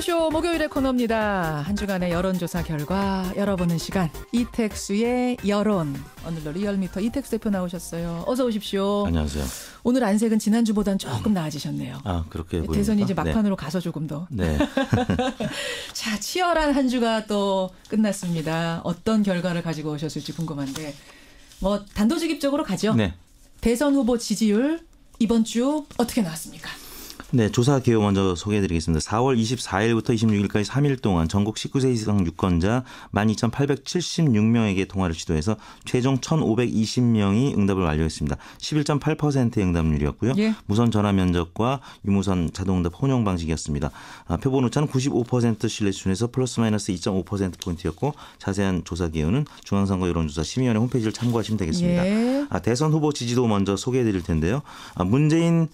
라디오쇼 목요일의 코너입니다. 한 주간의 여론조사 결과 열어보는 시간. 이택수의 여론. 오늘도 리얼미터 이택수 대표 나오셨어요. 어서 오십시오. 안녕하세요. 오늘 안색은 지난주보단 조금 나아지셨네요. 아, 그렇게 보입니까? 대선이 이제 막판으로 가서 조금 더. 네. 자, 치열한 한 주가 또 끝났습니다. 어떤 결과를 가지고 오셨을지 궁금한데 뭐 단도직입적으로 가죠. 네. 대선 후보 지지율 이번 주 어떻게 나왔습니까? 네, 조사 개요 먼저 소개해드리겠습니다. 4월 24일부터 26일까지 3일 동안 전국 19세 이상 유권자 12,876명에게 통화를 시도해서 최종 1,520명이 응답을 완료했습니다. 11.8%의 응답률이었고요. 예. 무선 전화 면접과 유무선 자동응답 혼용 방식이었습니다. 표본 오차는 95% 신뢰 수준에서 플러스 마이너스 2.5%포인트였고 자세한 조사 개요는 중앙선거 여론조사 심의위원회 홈페이지를 참고하시면 되겠습니다. 예. 대선 후보 지지도 먼저 소개해드릴 텐데요. 문재인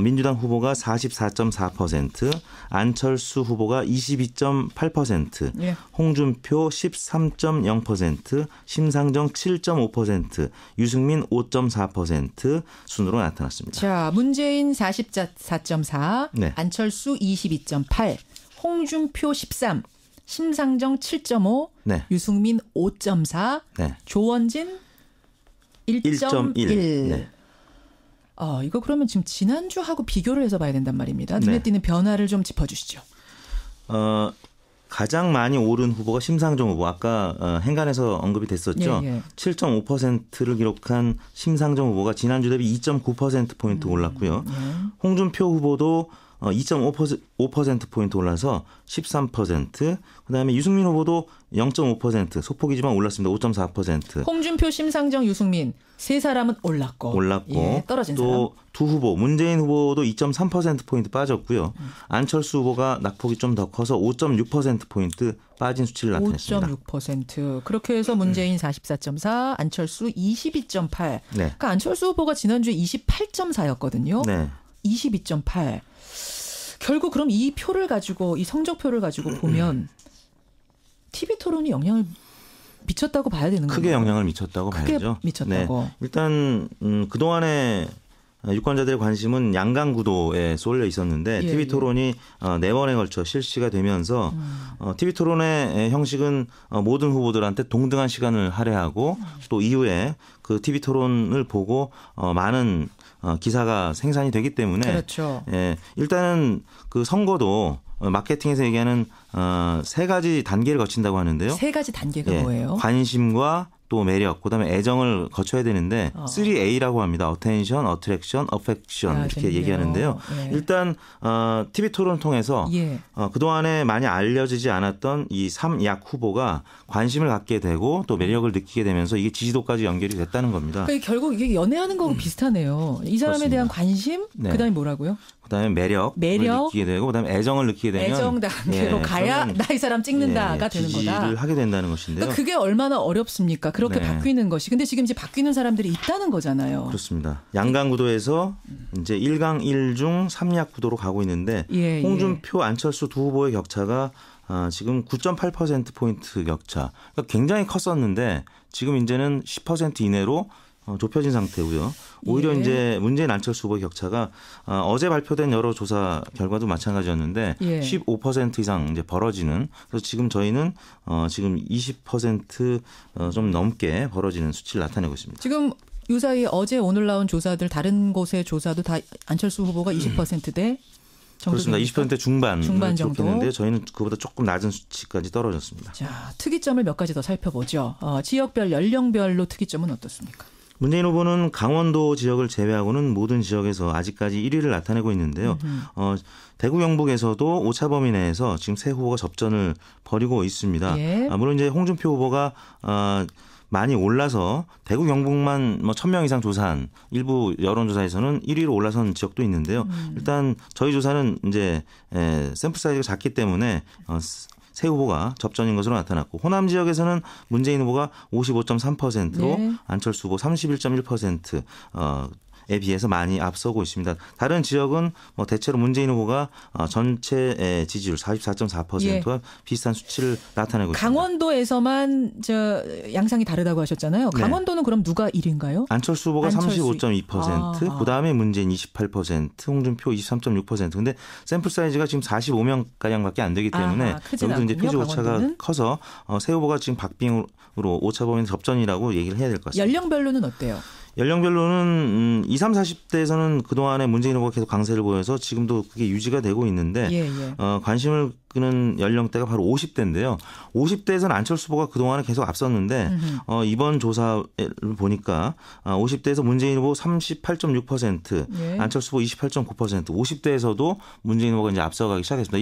민주당 후보가 44.4%, 안철수 후보가 22.8%, 예. 홍준표 13.0%, 심상정 7.5%, 유승민 5.4% 순으로 나타났습니다. 자, 문재인 44.4, 네. 안철수 22.8, 홍준표 13, 심상정 7.5, 네. 유승민 5.4, 네. 조원진 1.1. 네. 이거 그러면 지금 지난주하고 비교를 해서 봐야 된단 말입니다. 눈에 띄는 변화를 좀 짚어주시죠. 가장 많이 오른 후보가 심상정 후보. 아까 행간에서 언급이 됐었죠. 예, 예. 7.5%를 기록한 심상정 후보가 지난주 대비 2.9%포인트 올랐고요. 홍준표 후보도 2.5%포인트 올라서 13%. 그다음에 유승민 후보도 0.5% 소폭이지만 올랐습니다. 5.4%. 홍준표, 심상정, 유승민 세 사람은 올랐고 예, 떨어진 또 두 후보 문재인 후보도 2.3%포인트 빠졌고요. 안철수 후보가 낙폭이 좀 더 커서 5.6%포인트 빠진 수치를 나타냈습니다. 5.6%. 그렇게 해서 문재인 44.4, 안철수 22.8. 네. 그러니까 안철수 후보가 지난주에 28.4였거든요. 네. 22.8. 결국 그럼 이 표를 가지고 이 성적표를 가지고 보면 TV토론이 영향을 미쳤다고 봐야 되는 거예요. 크게 영향을 미쳤다고 봐야죠. 미쳤다고. 네. 일단 그동안에 유권자들의 관심은 양강 구도에 쏠려 있었는데 예, TV토론이 4번에 걸쳐 실시가 되면서 TV토론의 형식은 모든 후보들한테 동등한 시간을 할애하고 또 이후에 그 TV토론을 보고 많은 기사가 생산이 되기 때문에 그렇죠. 예, 일단은 그 선거도 마케팅에서 얘기하는 세 가지 단계를 거친다고 하는데요. 세 가지 단계가 예, 뭐예요? 관심과 또 매력, 그다음에 애정을 거쳐야 되는데 3A라고 합니다. Attention, Attraction, Affection 이렇게 재밌네요. 얘기하는데요. 예. 일단 TV 토론을 통해서 예. 그동안에 많이 알려지지 않았던 이 3약 후보가 관심을 갖게 되고 또 매력을 느끼게 되면서 이게 지지도까지 연결이 됐다는 겁니다. 그러니까 결국 이게 연애하는 거하고 비슷하네요. 이 사람에 그렇습니다. 대한 관심, 네. 그다음에 뭐라고요? 그다음에 매력을 느끼게 되고 그다음에 애정을 느끼게 되면 애정 단계로 가야 나 이 사람 찍는다가 되는 거다. 지지를 하게 된다는 것인데요. 그러니까 그게 얼마나 어렵습니까? 그렇게 바뀌는 것이. 근데 지금 이제 바뀌는 사람들이 있다는 거잖아요. 그렇습니다. 양강 구도에서 이제 1강 1중 3약 구도로 가고 있는데 홍준표, 안철수 두 후보의 격차가 지금 9.8%포인트 격차. 그러니까 굉장히 컸었는데 지금 이제는 10% 이내로 좁혀진 상태고요. 오히려 이제 문재인 안철수 후보의 격차가 어제 발표된 여러 조사 결과도 마찬가지였는데 15% 이상 이제 벌어지는. 그래서 지금 저희는 지금 20% 좀 넘게 벌어지는 수치를 나타내고 있습니다. 지금 유사히 어제 오늘 나온 조사들 다른 곳의 조사도 다 안철수 후보가 20%대 그렇습니다. 20% 중반 정도. 기록했는데 저희는 그보다 조금 낮은 수치까지 떨어졌습니다. 자, 특이점을 몇 가지 더 살펴보죠. 지역별, 연령별로 특이점은 어떻습니까? 문재인 후보는 강원도 지역을 제외하고는 모든 지역에서 아직까지 1위를 나타내고 있는데요. 대구 경북에서도 오차 범위 내에서 지금 세 후보가 접전을 벌이고 있습니다. 예. 물론 이제 홍준표 후보가 많이 올라서 대구 경북만 1,000명 이상 조사한 일부 여론조사에서는 1위로 올라선 지역도 있는데요. 일단 저희 조사는 이제 샘플 사이즈가 작기 때문에 새 후보가 접전인 것으로 나타났고 호남 지역에서는 문재인 후보가 55.3%로 안철수 후보 31.1% 비해서 많이 앞서고 있습니다. 다른 지역은 뭐 대체로 문재인 후보가 전체 지지율 44.4%와 예. 비슷한 수치를 나타내고 있습니다. 강원도에서만 양상이 다르다고 하셨잖아요. 강원도는 네. 그럼 누가 1위인가요? 안철수 후보가 35.2%, 그다음에 문재인 28%, 홍준표 23.6%. 근데 샘플 사이즈가 지금 45명가량밖에 안 되기 때문에 여기도 이제 표지 오차가 커서 새 후보가 지금 박빙으로 오차 범위는 접전이라고 얘기를 해야 될 것 같습니다. 연령별로는 어때요? 연령별로는 20, 30, 40대에서는 그동안에 문재인 후보가 계속 강세를 보여서 지금도 그게 유지가 되고 있는데 예. 관심을 끄는 연령대가 바로 50대인데요. 50대에서는 안철수 후보가 그동안에 계속 앞섰는데 이번 조사를 보니까 50대에서 문재인 후보 38.6%, 예. 안철수 후보 28.9%, 50대에서도 문재인 후보가 이제 앞서가기 시작했습니다.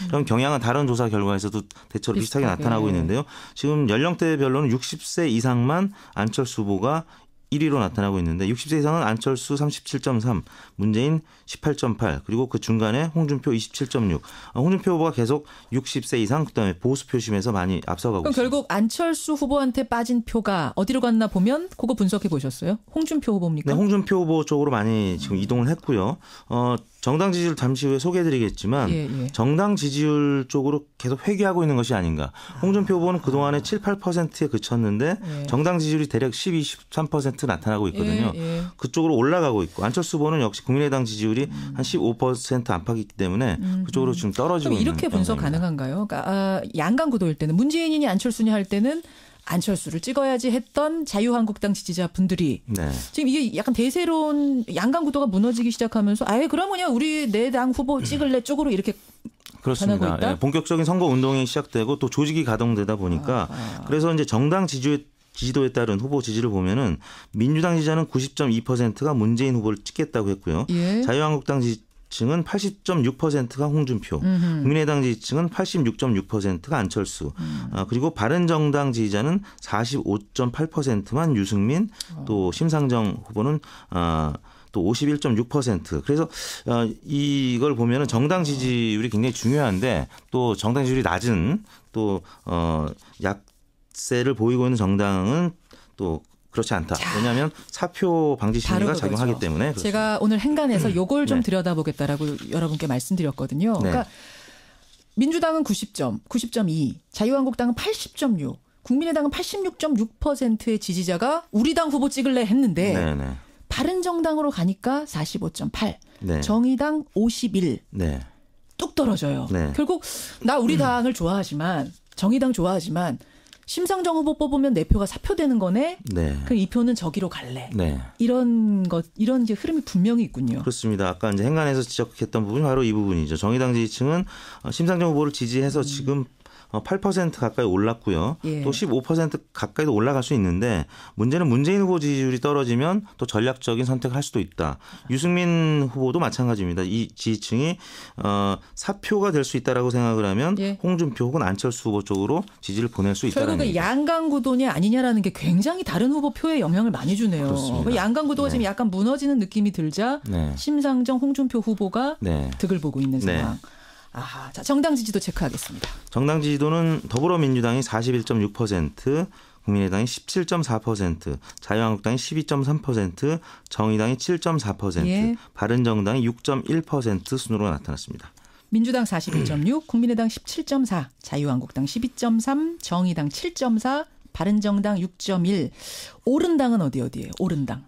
이런 경향은 다른 조사 결과에서도 대체로 비슷하게 나타나고 있는데요. 지금 연령대별로는 60세 이상만 안철수 후보가 1위로 나타나고 있는데 60세 이상은 안철수 37.3, 문재인 18.8, 그리고 그 중간에 홍준표 27.6. 홍준표 후보가 계속 60세 이상 그다음에 보수 표심에서 많이 앞서가고 있습니다. 그럼 결국 안철수 후보한테 빠진 표가 어디로 갔나 보면 그거 분석해 보셨어요? 홍준표 후보입니까? 네, 홍준표 후보 쪽으로 많이 지금 이동을 했고요. 정당 지지율 잠시 후에 소개해드리겠지만 예. 정당 지지율 쪽으로 계속 회귀하고 있는 것이 아닌가. 홍준표 후보는 그동안에 7, 8%에 그쳤는데 예. 정당 지지율이 대략 12, 13% 나타나고 있거든요. 예. 그쪽으로 올라가고 있고 안철수 후보는 역시 국민의당 지지율이 한 15% 안팎이기 때문에 그쪽으로 지금 떨어지고 있는 이렇게 분석 가능한가요? 그러니까 양강 구도일 때는 문재인이니 안철수니 할 때는 안철수를 찍어야지 했던 자유한국당 지지자분들이 네. 지금 이게 약간 대세론 양강 구도가 무너지기 시작하면서 아예 그럼 그냥 우리 내 당 후보 찍을래 쪽으로 이렇게 그렇습니다. 예, 본격적인 선거 운동이 시작되고 또 조직이 가동되다 보니까 그래서 이제 정당 지지도에 따른 후보 지지를 보면은 민주당 지지자는 90.2%가 문재인 후보를 찍겠다고 했고요. 예. 자유한국당 지지층은 80.6%가 홍준표, 국민의당 지지층은 86.6%가 안철수, 그리고 바른정당 지지자는 45.8%만 유승민, 또 심상정 후보는 또 51.6%. 그래서 이걸 보면은 정당 지지율이 굉장히 중요한데 또 정당 지지율이 낮은 또 약세를 보이고 있는 정당은 또 그렇지 않다. 왜냐하면 사표 방지 심리가 작용하기 때문에. 그렇습니다. 제가 오늘 행간에서 요걸 좀 들여다보겠다라고 여러분께 말씀드렸거든요. 그러니까 민주당은 90.2, 자유한국당은 80.6, 국민의당은 86.6%의 지지자가 우리 당 후보 찍을래 했는데 바른정당으로 가니까 45.8, 정의당 51, 뚝 떨어져요. 결국 나 우리 당을 좋아하지만 정의당 좋아하지만 심상정 후보 뽑으면 내 표가 사표되는 거네. 그럼 이 표는 저기로 갈래. 이런 이제 흐름이 분명히 있군요. 그렇습니다. 아까 이제 행간에서 지적했던 부분이 바로 이 부분이죠. 정의당 지지층은 심상정 후보를 지지해서 지금 8% 가까이 올랐고요. 또 15% 가까이도 올라갈 수 있는데 문제는 문재인 후보 지지율이 떨어지면 또 전략적인 선택을 할 수도 있다. 유승민 후보도 마찬가지입니다. 이 지지층이 사표가 될 수 있다라고 생각을 하면 홍준표 혹은 안철수 후보 쪽으로 지지를 보낼 수 있다는 결국은 양강 구도냐 아니냐라는 게 굉장히 다른 후보 표에 영향을 많이 주네요. 그렇습니다. 양강 구도가 지금 약간 무너지는 느낌이 들자 심상정, 홍준표 후보가 득을 보고 있는 상황. 자, 정당 지지도 체크하겠습니다. 정당 지지도는 더불어민주당이 41.6%, 국민의당이 17.4%, 자유한국당이 12.3%, 정의당이 7.4%, 바른정당이 6.1% 순으로 나타났습니다. 민주당 41.6, 국민의당 17.4, 자유한국당 12.3, 정의당 7.4, 바른정당 6.1. 오른당은 어디예요? 오른당.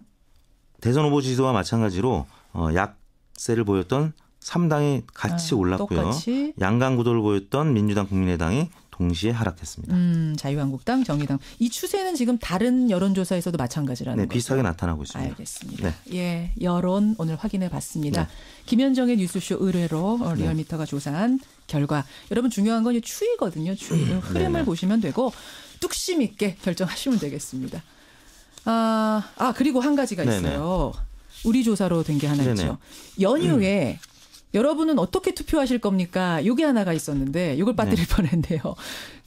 대선 후보 지지도와 마찬가지로 약세를 보였던 3당이 같이 올랐고요. 똑같이. 양강 구도를 보였던 민주당, 국민의당이 동시에 하락했습니다. 자유한국당, 정의당. 이 추세는 지금 다른 여론조사에서도 마찬가지라는 거죠. 비슷하게 나타나고 있습니다. 알겠습니다. 여론 오늘 확인해 봤습니다. 김현정의 뉴스쇼 의뢰로 리얼미터가 조사한 결과. 여러분 중요한 건 추이거든요. 추이. 흐름을 보시면 되고 뚝심 있게 결정하시면 되겠습니다. 그리고 한 가지가 있어요. 우리 조사로 된 게 하나 있죠. 연휴에 여러분은 어떻게 투표하실 겁니까? 이게 하나가 있었는데 이걸 빠뜨릴 뻔했는데요.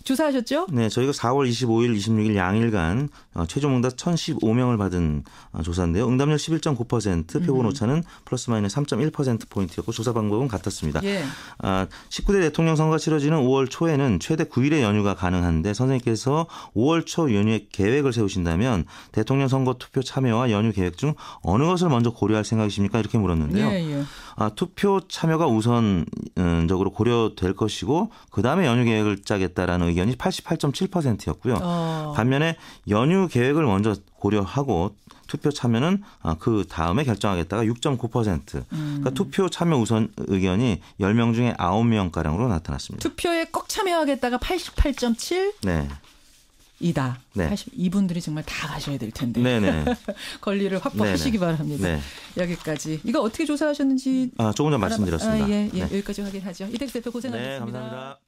조사하셨죠? 네, 저희가 4월 25일, 26일 양일간 최종 응답 1,015명을 받은 조사인데요. 응답률 11.9%, 표본 오차는 플러스 마이너스 3.1%포인트였고 조사 방법은 같았습니다. 예. 19대 대통령 선거가 치러지는 5월 초에는 최대 9일의 연휴가 가능한데 선생님께서 5월 초 연휴에 계획을 세우신다면 대통령 선거 투표 참여와 연휴 계획 중 어느 것을 먼저 고려할 생각이십니까? 이렇게 물었는데요. 예. 투표 참여가 우선적으로 고려될 것이고 그다음에 연휴 계획을 짜겠다라는 의견이 88.7%였고요. 반면에 연휴 계획을 먼저 고려하고 투표 참여는 그 다음에 결정하겠다가 6.9%. 그러니까 투표 참여 우선 의견이 10명 중에 9명가량으로 나타났습니다. 투표에 꼭 참여하겠다가 88.7? 네. 이다. 네. 이분들이 정말 다 가셔야 될 텐데. 네네. 권리를 확보하시기 바랍니다. 네. 여기까지. 이거 어떻게 조사하셨는지 조금 전 말씀드렸습니다. 예, 여기까지 확인하죠. 이택수 대표 고생하셨습니다. 네, 감사합니다.